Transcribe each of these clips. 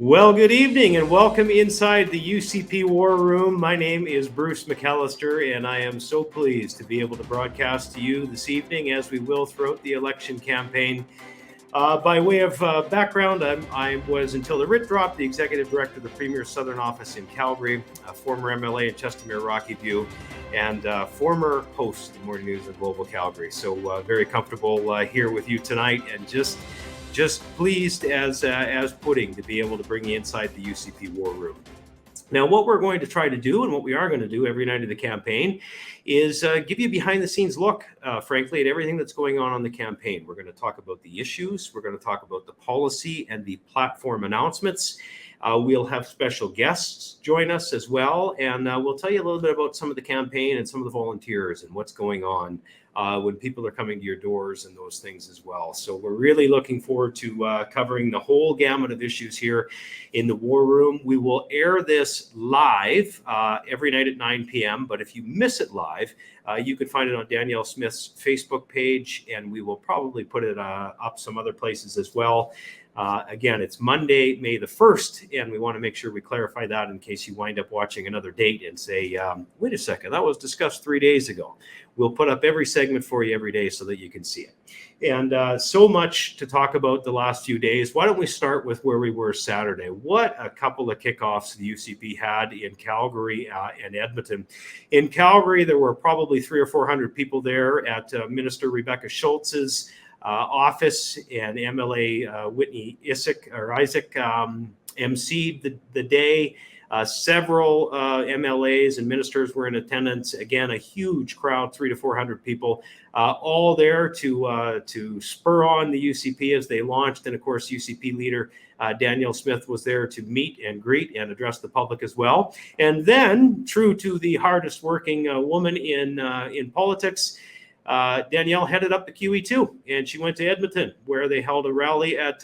Well, good evening and welcome inside the UCP War Room. My name is Bruce McAllister, and I am so pleased to be able to broadcast to you this evening, as we will throughout the election campaign. By way of background, I was, until the writ dropped, the executive director of the Premier's Southern Office in Calgary, a former MLA in Chestermere Rocky View, and former host of the Morning News of Global Calgary. So very comfortable here with you tonight, and just pleased as pudding to be able to bring you inside the UCP War Room. Now, what we're going to try to do, and what we are going to do every night of the campaign, is give you a behind-the-scenes look, frankly, at everything that's going on the campaign. We're going to talk about the issues. We're going to talk about the policy and the platform announcements. We'll have special guests join us as well, and we'll tell you a little bit about some of the campaign and some of the volunteers and what's going on when people are coming to your doors and those things as well. So we're really looking forward to covering the whole gamut of issues here in the War Room. We will air this live every night at 9 p.m., but if you miss it live, you can find it on Danielle Smith's Facebook page, and we will probably put it up some other places as well. Again, it's Monday, May the 1st, and we want to make sure we clarify that in case you wind up watching another date and say, wait a second, that was discussed 3 days ago. We'll put up every segment for you every day so that you can see it. And so much to talk about the last few days. Why don't we start with where we were Saturday? What a couple of kickoffs the UCP had in Calgary and Edmonton. In Calgary, there were probably 300 or 400 people there at Minister Rebecca Schultz's office, and MLA Whitney Isaac emceed the day. Several MLAs and ministers were in attendance. Again, a huge crowd, 300 to 400 people, all there to spur on the UCP as they launched. And of course, UCP leader Danielle Smith was there to meet and greet and address the public as well. And then, true to the hardest working woman in politics, Danielle headed up the QE2, and she went to Edmonton, where they held a rally at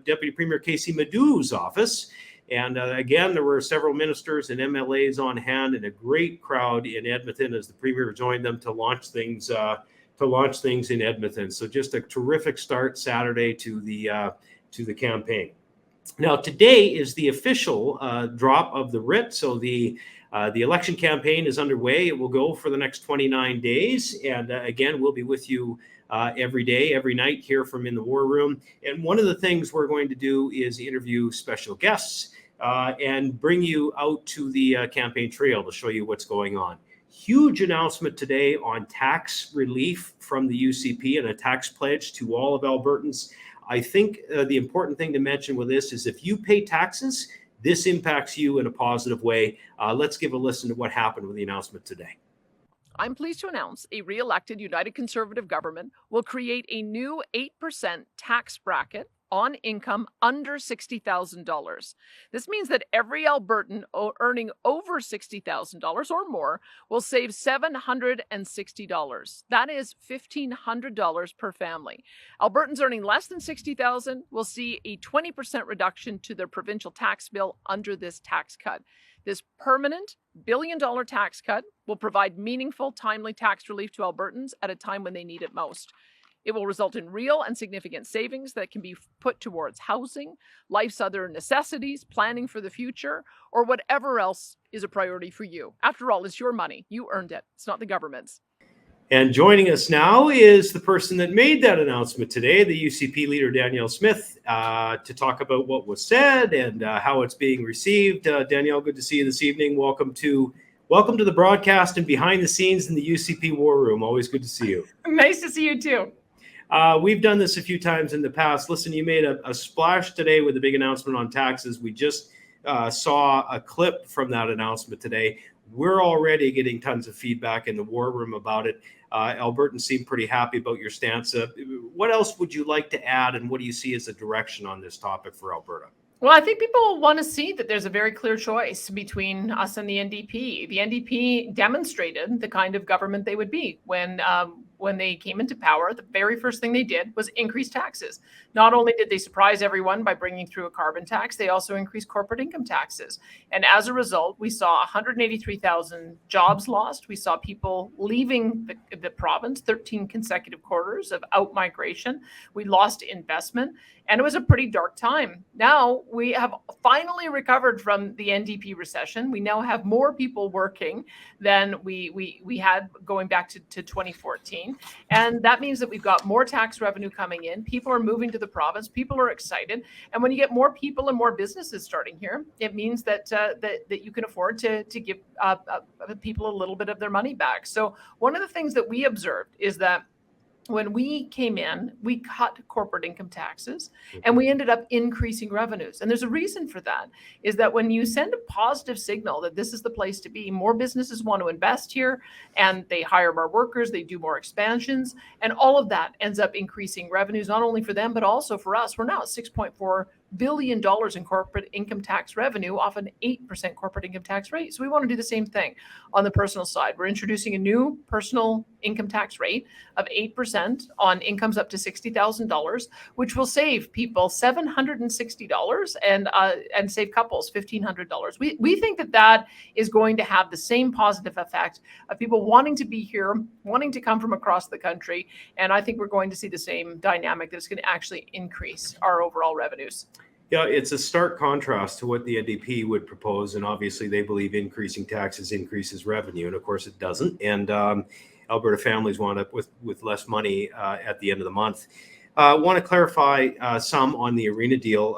Deputy Premier Casey Madhu's office. And again, there were several ministers and MLAs on hand, and a great crowd in Edmonton as the Premier joined them to launch things in Edmonton. So just a terrific start Saturday to the campaign. Now, today is the official drop of the writ. So the election campaign is underway. It will go for the next 29 days. And again, we'll be with you every day, every night here from In the War Room. And one of the things we're going to do is interview special guests and bring you out to the campaign trail to show you what's going on. Huge announcement today on tax relief from the UCP and a tax pledge to all of Albertans. I think the important thing to mention with this is if you pay taxes, this impacts you in a positive way. Let's give a listen to what happened with the announcement today. I'm pleased to announce a re-elected United Conservative government will create a new 8% tax bracket on income under $60,000. This means that every Albertan earning over $60,000 or more will save $760. That is $1,500 per family. Albertans earning less than $60,000 will see a 20% reduction to their provincial tax bill under this tax cut. This permanent billion-dollar tax cut will provide meaningful, timely tax relief to Albertans at a time when they need it most. It will result in real and significant savings that can be put towards housing, life's other necessities, planning for the future, or whatever else is a priority for you. After all, it's your money. You earned it. It's not the government's. And joining us now is the person that made that announcement today, the UCP leader, Danielle Smith, to talk about what was said and how it's being received. Danielle, good to see you this evening. Welcome to the broadcast and behind the scenes in the UCP War Room. Always good to see you. Nice to see you too. We've done this a few times in the past. Listen, you made a splash today with a big announcement on taxes. We just saw a clip from that announcement today. We're already getting tons of feedback in the War Room about it. Albertans seem pretty happy about your stance. What else would you like to add, and what do you see as a direction on this topic for Alberta? Well, I think people want to see that there's a very clear choice between us and the NDP. The NDP demonstrated the kind of government they would be when they came into power. The very first thing they did was increase taxes. Not only did they surprise everyone by bringing through a carbon tax, they also increased corporate income taxes. And as a result, we saw 183,000 jobs lost. We saw people leaving the province, 13 consecutive quarters of out-migration. We lost investment. And it was a pretty dark time. Now we have finally recovered from the NDP recession. We now have more people working than we had going back to 2014. And that means that we've got more tax revenue coming in. People are moving to the province. People are excited. And when you get more people and more businesses starting here, it means that that you can afford to give people a little bit of their money back. So one of the things that we observed is that when we came in, we cut corporate income taxes and we ended up increasing revenues. And there's a reason for that, is that when you send a positive signal that this is the place to be, more businesses want to invest here and they hire more workers, they do more expansions, and all of that ends up increasing revenues, not only for them, but also for us. We're now at $6.4 billion in corporate income tax revenue off an 8% corporate income tax rate. So we want to do the same thing on the personal side. We're introducing a new personal income tax rate of 8% on incomes up to $60,000, which will save people $760 and save couples $1,500. We think that that is going to have the same positive effect of people wanting to be here, wanting to come from across the country. And I think we're going to see the same dynamic that is going to actually increase our overall revenues. Yeah, it's a stark contrast to what the NDP would propose. And obviously they believe increasing taxes increases revenue. And of course it doesn't. And Alberta families wind up with less money at the end of the month. Want to clarify some on the arena deal,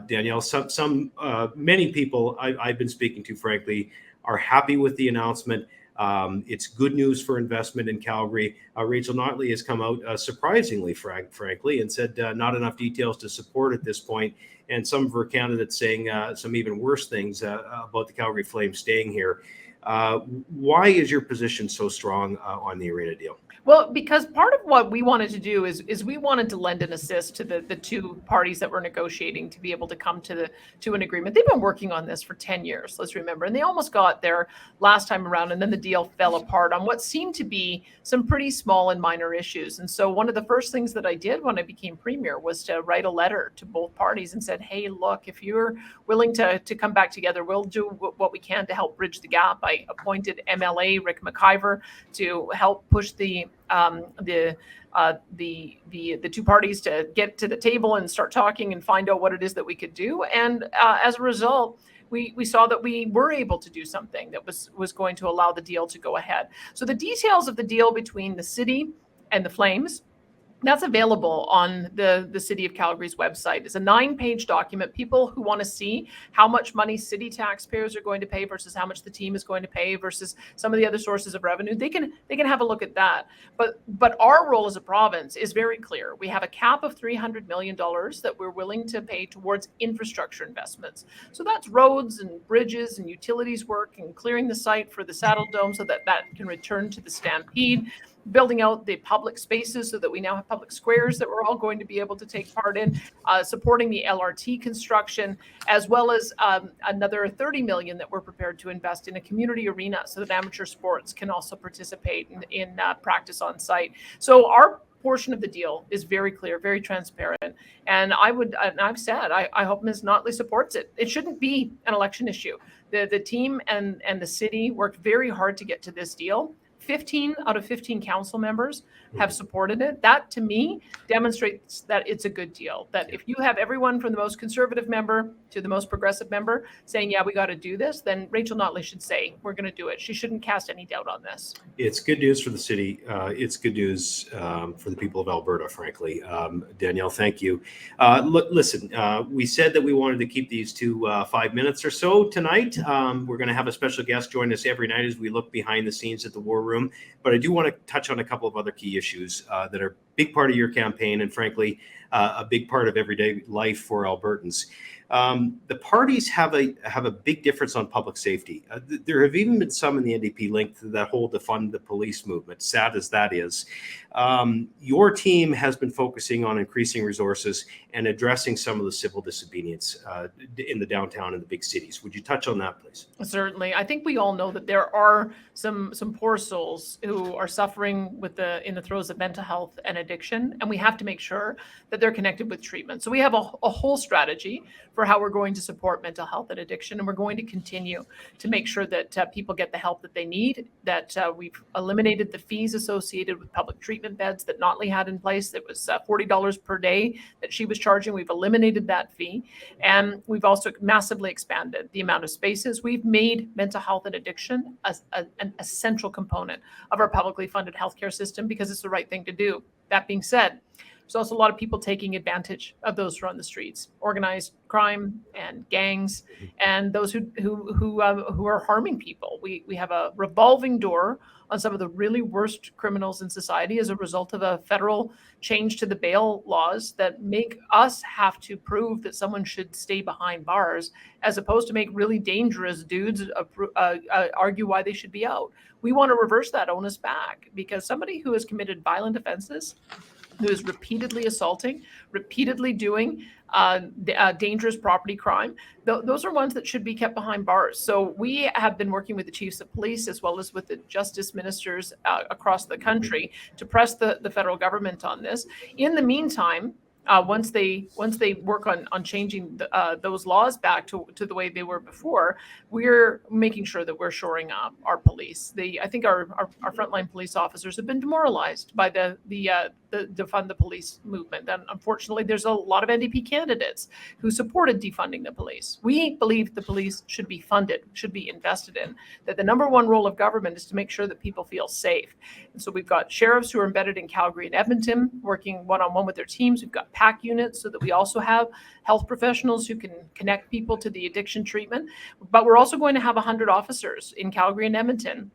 Danielle. Many people I've been speaking to, frankly, are happy with the announcement. It's good news for investment in Calgary. Rachel Notley has come out surprisingly frankly, and said not enough details to support at this point. And some of her candidates saying some even worse things about the Calgary Flames staying here. Why is your position so strong on the arena deal? Well, because part of what we wanted to do is we wanted to lend an assist to the two parties that were negotiating to be able to come to an agreement. They've been working on this for 10 years, let's remember, and they almost got there last time around, and then the deal fell apart on what seemed to be some pretty small and minor issues. And so one of the first things that I did when I became premier was to write a letter to both parties and said, hey, look, if you're willing to come back together, we'll do what we can to help bridge the gap. I appointed MLA Rick McIver to help push the two parties to get to the table and start talking and find out what it is that we could do. And as a result, we saw that we were able to do something that was going to allow the deal to go ahead. So the details of the deal between the city and the Flames, that's available on the City of Calgary's website. It's a 9-page document. People who want to see how much money city taxpayers are going to pay versus how much the team is going to pay versus some of the other sources of revenue, they can have a look at that. But our role as a province is very clear. We have a cap of $300 million that we're willing to pay towards infrastructure investments. So that's roads and bridges and utilities work and clearing the site for the Saddle Dome so that can return to the Stampede, building out the public spaces so that we now have public squares that we're all going to be able to take part in, supporting the LRT construction, as well as another $30 million that we're prepared to invest in a community arena so that amateur sports can also participate in practice on site. So our portion of the deal is very clear, very transparent. And I've said, I hope Ms. Notley supports it. It shouldn't be an election issue. The team and the city worked very hard to get to this deal. 15 out of 15 council members have supported it. That, to me, demonstrates that it's a good deal. That if you have everyone from the most conservative member to the most progressive member saying, yeah, we got to do this, then Rachel Notley should say, we're going to do it. She shouldn't cast any doubt on this. It's good news for the city. It's good news for the people of Alberta, frankly. Danielle, thank you. Listen, we said that we wanted to keep these to 5 minutes or so tonight. We're going to have a special guest join us every night as we look behind the scenes at the War Room. But I do want to touch on a couple of other key issues that are a big part of your campaign and, frankly, a big part of everyday life for Albertans. The parties have a big difference on public safety. There have even been some in the NDP linked to that whole defund the police movement, sad as that is. Your team has been focusing on increasing resources and addressing some of the civil disobedience in the downtown and the big cities. Would you touch on that, please? Certainly. I think we all know that there are some poor souls who are suffering in the throes of mental health and addiction. addiction, and we have to make sure that they're connected with treatment. So we have a whole strategy for how we're going to support mental health and addiction, and we're going to continue to make sure that people get the help that they need, that we've eliminated the fees associated with public treatment beds that Notley had in place. It was $40 per day that she was charging. We've eliminated that fee, and we've also massively expanded the amount of spaces. We've made mental health and addiction an essential component of our publicly funded healthcare system because it's the right thing to do. That being said, there's also a lot of people taking advantage of those who are on the streets, organized crime and gangs, and those who are harming people. We have a revolving door on some of the really worst criminals in society as a result of a federal change to the bail laws that make us have to prove that someone should stay behind bars, as opposed to make really dangerous dudes argue why they should be out. We want to reverse that onus back, because somebody who has committed violent offenses, who is repeatedly assaulting, repeatedly doing dangerous property crime, those are ones that should be kept behind bars. So we have been working with the chiefs of police as well as with the justice ministers across the country to press the federal government on this. In the meantime, once they work on changing those laws back to the way they were before, we're making sure that we're shoring up our police. I think our frontline police officers have been demoralized by the defund the police movement, and unfortunately, there's a lot of NDP candidates who supported defunding the police. We believe the police should be funded, should be invested in. That the number one role of government is to make sure that people feel safe. And so we've got sheriffs who are embedded in Calgary and Edmonton, working one-on-one with their teams. We've got PAC units so that we also have health professionals who can connect people to the addiction treatment. But we're also going to have 100 officers in Calgary and Edmonton,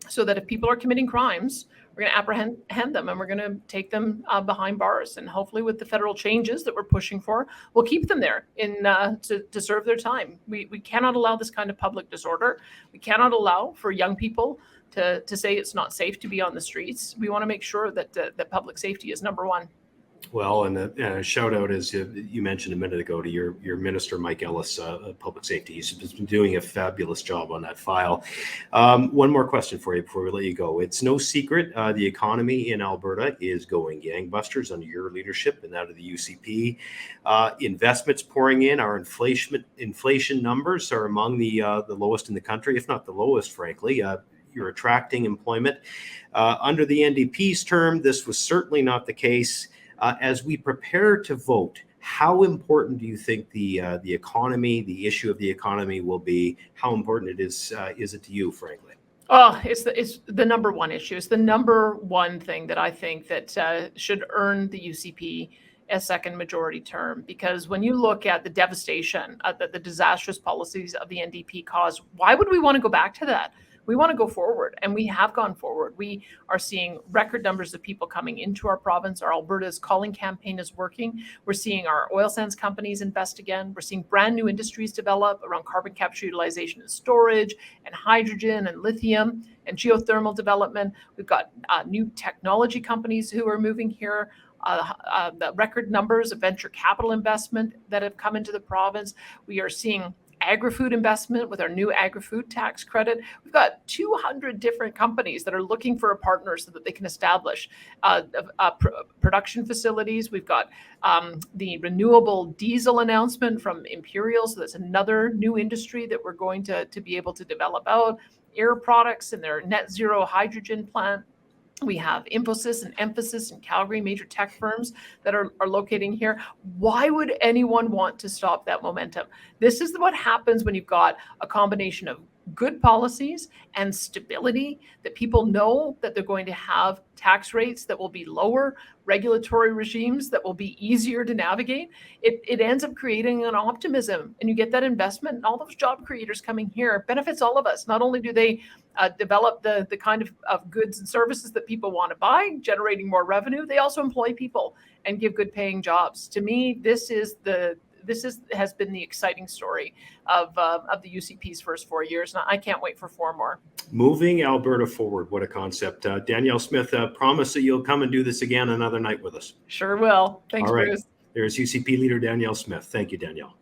so that if people are committing crimes, we're going to apprehend them and we're going to take them behind bars. And hopefully with the federal changes that we're pushing for, we'll keep them there to serve their time. We cannot allow this kind of public disorder. We cannot allow for young people to say it's not safe to be on the streets. We want to make sure that public safety is number one. Well, and a shout out, as you mentioned a minute ago, to your minister, Mike Ellis, public safety. He's been doing a fabulous job on that file. One more question for you before we let you go. It's no secret the economy in Alberta is going gangbusters under your leadership and that of the UCP. Investments pouring in. Our inflation numbers are among the lowest in the country, if not the lowest, frankly. You're attracting employment. Under the NDP's term, this was certainly not the case. As we prepare to vote, how important do you think the economy, the issue of the economy, will be? How important it is it to you, frankly? Oh, it's the number one issue. It's the number one thing that I think that should earn the UCP a second majority term. Because when you look at the devastation that the disastrous policies of the NDP caused, why would we want to go back to that? We want to go forward, and we have gone forward. We are seeing record numbers of people coming into our province. Our Alberta's calling campaign is working. We're seeing our oil sands companies invest again. We're seeing brand new industries develop around carbon capture, utilization, and storage, and hydrogen, and lithium, and geothermal development. We've got new technology companies who are moving here. The record numbers of venture capital investment that have come into the province. We are seeing agri-food investment with our new agri-food tax credit. We've got 200 different companies that are looking for a partner so that they can establish production facilities. We've got the renewable diesel announcement from Imperial, so that's another new industry that we're going to be able to develop out. Air Products and their net zero hydrogen plant. We have Infosys and Emphasis in Calgary, major tech firms that are locating here. Why would anyone want to stop that momentum? This is what happens when you've got a combination of good policies and stability, that people know that they're going to have tax rates that will be lower, regulatory regimes that will be easier to navigate. It ends up creating an optimism, and you get that investment, and all those job creators coming here benefits all of us. Not only do they develop the kind of goods and services that people want to buy, generating more revenue, they also employ people and give good paying jobs. To me, this has been the exciting story of the UCP's first 4 years, and I can't wait for 4 more. Moving Alberta forward, what a concept. Danielle Smith, promise that you'll come and do this again another night with us. Sure will. Thanks, All right. Bruce. There's UCP leader Danielle Smith. Thank you, Danielle.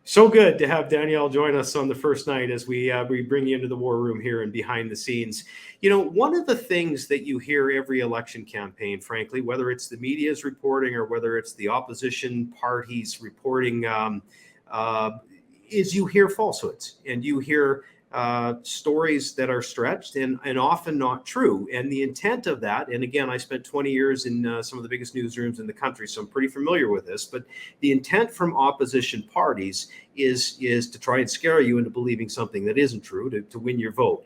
So good to have Danielle join us on the first night as we bring you into the war room here and behind the scenes. You know, one of the things that you hear every election campaign, frankly, whether it's the media's reporting or whether it's the opposition parties reporting, is you hear falsehoods and you hear stories that are stretched and often not true. And the intent of that, and again, I spent 20 years in some of the biggest newsrooms in the country, so I'm pretty familiar with this, but the intent from opposition parties is to try and scare you into believing something that isn't true to win your vote.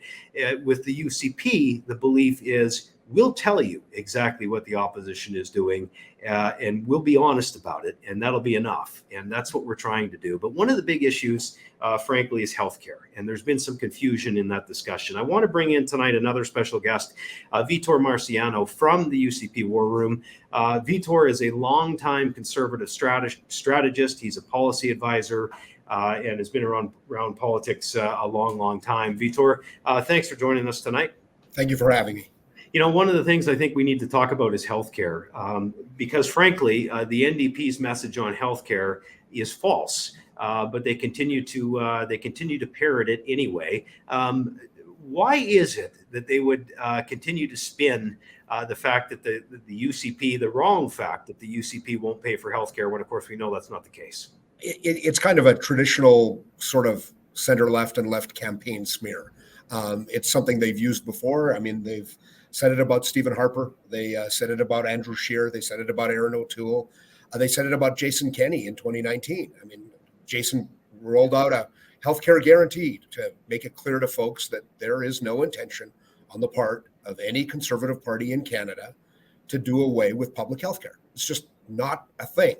With the UCP, the belief is we'll tell you exactly what the opposition is doing, and we'll be honest about it, and that'll be enough. And that's what we're trying to do. But one of the big issues, frankly, is healthcare. And there's been some confusion in that discussion. I want to bring in tonight another special guest, Vitor Marciano from the UCP War Room. Vitor is a longtime conservative strategist. He's a policy advisor and has been around politics a long time. Vitor, thanks for joining us tonight. Thank you for having me. You know, one of the things I think we need to talk about is healthcare, because frankly, the NDP's message on healthcare is false, but they continue to parrot it anyway. Why is it that they would continue to spin the fact that the UCP, the wrong fact that the UCP won't pay for healthcare, when of course we know that's not the case? It's kind of a traditional sort of center left and left campaign smear. It's something they've used before. I mean, they've said it about Stephen Harper. They said it about Andrew Scheer. They said it about Aaron O'Toole. They said it about Jason Kenney in 2019. I mean, Jason rolled out a healthcare guarantee to make it clear to folks that there is no intention on the part of any Conservative Party in Canada to do away with public healthcare. It's just not a thing.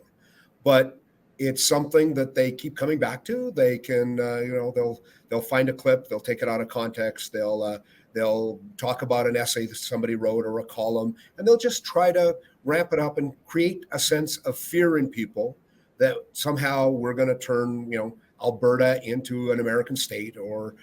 But it's something that they keep coming back to. They can, they'll find a clip, they'll take it out of context, they'll talk about an essay that somebody wrote or a column, and they'll just try to ramp it up and create a sense of fear in people that somehow we're going to turn, Alberta into an American state or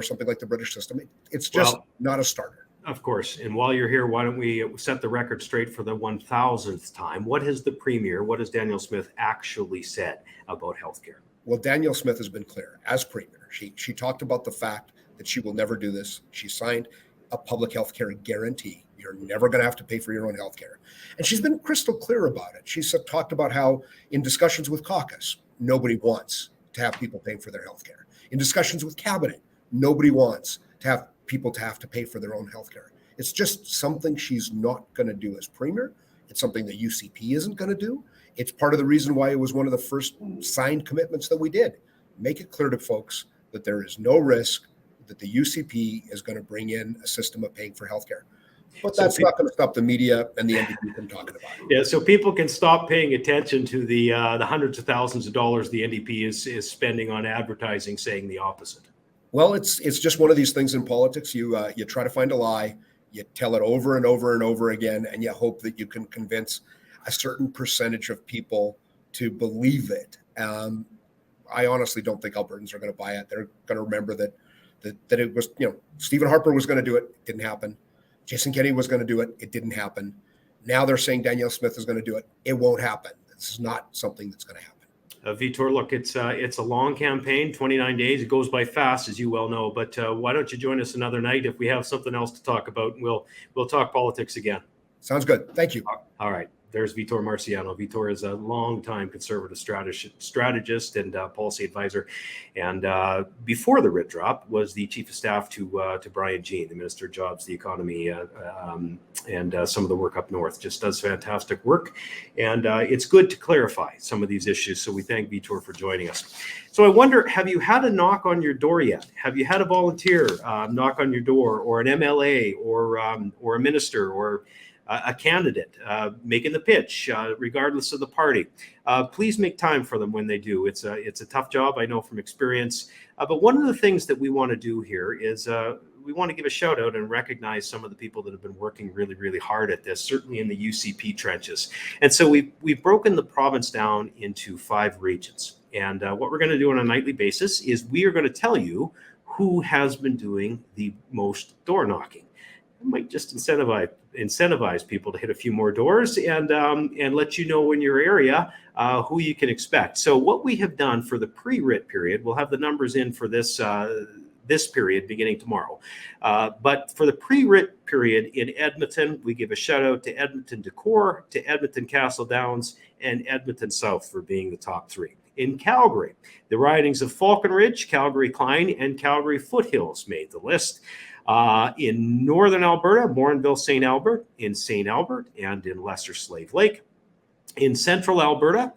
something like the British system. It's just not a starter. Of course. And while you're here, why don't we set the record straight for the 1000th time? What has the Premier, what has Danielle Smith actually said about healthcare? Well, Danielle Smith has been clear as Premier. She talked about the fact that she will never do this. She signed a public health care guarantee. You're never going to have to pay for your own health care. And she's been crystal clear about it. She's talked about how in discussions with caucus, nobody wants to have people paying for their health care. In discussions with cabinet, nobody wants to have people to have to pay for their own health care. It's just something she's not going to do as Premier. It's something the UCP isn't going to do. It's part of the reason why it was one of the first signed commitments that we did. Make it clear to folks that there is no risk that the UCP is going to bring in a system of paying for healthcare. But that's not going to stop the media and the NDP from talking about it. Yeah, so people can stop paying attention to the hundreds of thousands of dollars the NDP is spending on advertising saying the opposite. Well, it's just one of these things in politics. You try to find a lie, you tell it over and over and over again, and you hope that you can convince a certain percentage of people to believe it. I honestly don't think Albertans are going to buy it. They're going to remember that it was, Stephen Harper was going to do it. It didn't happen. Jason Kenney was going to do it. It didn't happen. Now they're saying Danielle Smith is going to do it. It won't happen. This is not something that's going to happen. Vitor, look, it's a long campaign, 29 days. It goes by fast, as you well know. But why don't you join us another night if we have something else to talk about? And we'll talk politics again. Sounds good. Thank you. All right. There's Vitor Marciano. Vitor is a longtime conservative strategist and policy advisor, and before the writ drop was the chief of staff to Brian Jean, the Minister of Jobs, the Economy, and some of the work up north. Just does fantastic work, and it's good to clarify some of these issues. So we thank Vitor for joining us. So I wonder, have you had a knock on your door yet? Have you had a volunteer knock on your door, or an MLA, or a minister, or a candidate making the pitch, regardless of the party? Please make time for them when they do. It's a tough job, I know from experience. But one of the things that we want to do here is we want to give a shout out and recognize some of the people that have been working really, really hard at this, certainly in the UCP trenches. And so we've broken the province down into 5 regions. And what we're going to do on a nightly basis is we are going to tell you who has been doing the most door knocking. might just incentivize people to hit a few more doors and let you know in your area who you can expect. So what we have done for the pre-writ period, we'll have the numbers in for this period beginning tomorrow. But for the pre-writ period in Edmonton, we give a shout out to Edmonton Decor, to Edmonton Castle Downs, and Edmonton South for being the top 3. In Calgary, the ridings of Falcon Ridge, Calgary Klein, and Calgary Foothills made the list. In northern Alberta, Morinville, St. Albert, in St. Albert, and in Lesser Slave Lake. In central Alberta,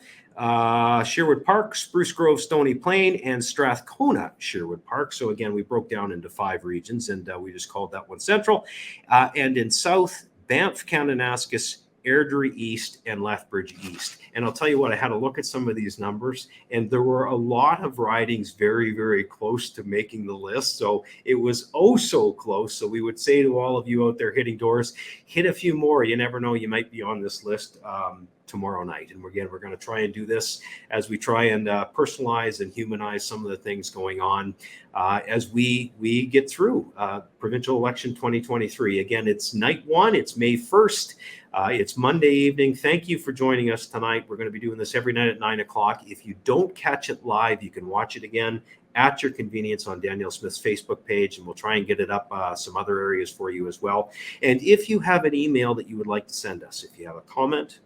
Sherwood Park, Spruce Grove, Stony Plain, and Strathcona, Sherwood Park. So again, we broke down into 5 regions, and we just called that one central. And in south, Banff, Kananaskis, Airdrie East, and Lethbridge East. And I'll tell you what, I had a look at some of these numbers, and there were a lot of ridings very, very close to making the list. So it was oh so close. So we would say to all of you out there hitting doors, hit a few more. You never know, you might be on this list tomorrow night. And again, we're going to try and do this as we try and personalize and humanize some of the things going on as we get through provincial election 2023. Again, it's night 1. It's May 1st. It's Monday evening. Thank you for joining us tonight. We're going to be doing this every night at 9 o'clock. If you don't catch it live, you can watch it again at your convenience on Danielle Smith's Facebook page, and we'll try and get it up some other areas for you as well. And if you have an email that you would like to send us, if you have a comment,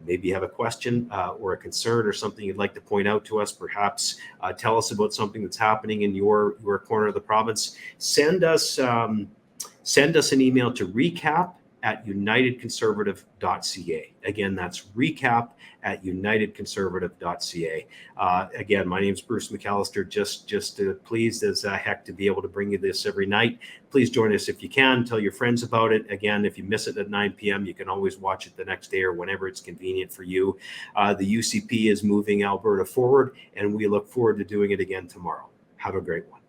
maybe you have a question or a concern or something you'd like to point out to us, perhaps tell us about something that's happening in your corner of the province, send us an email to recap@unitedconservative.ca. Again, that's recap@unitedconservative.ca. Again, my name is Bruce McAllister. Just pleased as heck to be able to bring you this every night. Please join us if you can. Tell your friends about it. Again, if you miss it at 9 p.m., you can always watch it the next day or whenever it's convenient for you. The UCP is moving Alberta forward, and we look forward to doing it again tomorrow. Have a great one.